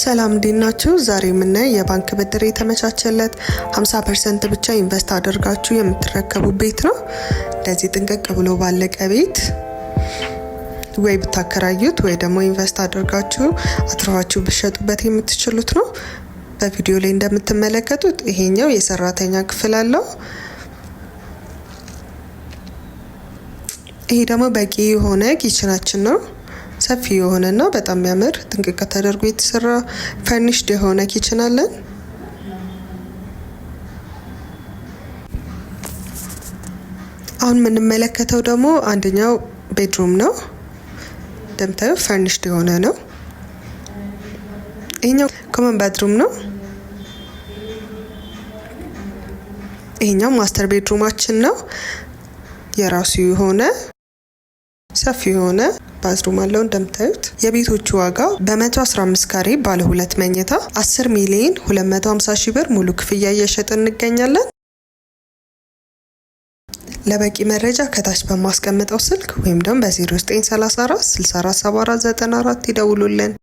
ሰላም እንዴት ናችሁ? ዛሬ የምናየው የባንክ ብድር የተመቻቸለት 50% ብቻ ኢንቨስት አድርጋችሁ የምትረከቡ ቤት ነው። እንደዚህ ጥንቅቅ ብሎ ባለቀ ቤት ወይ ብታከራዩት ወይ ደግሞ ኢንቨስት አድርጋችሁ አትራዋችሁ ብትሸጡበት የምትችሉት ነው። በቪዲዮ ላይ እንደምትመለከቱት ይሄኛው የሰራተኛ ክፍል አለው። ይሄ ደግሞ በቂ የሆነ ኪችናችን ነው። ሰፊ የሆነና በጣም የሚያምር ጥንቅቅ ተደርጎ የተሰራ ፈርኒሽድ የሆነ ኪችን አለን። አሁን የምንመለከተው ደግሞ አንደኛው ቤድሩም ነው። እንደምታዩት ፈርኒሽድ የሆነ ነው። ይሄኛው ኮመን ቤድሩም ነው። ይሄኛው ማስተር ቤድሩማችን ነው። የራሱ የሆነ ሰፊ የሆነ ባዝሩም አለው። እንደምታዩት የቤቶቹ ዋጋ በ115 ካሬ ባለ 2 መኝታ 10,250,000 ብር ሙሉ ክፍያ እየሸጥን እንገኛለን። ለበቂ መረጃ ከታች በማስቀምጠው ስልክ ወይም ደግሞ በ0934 647494 ይደውሉልን።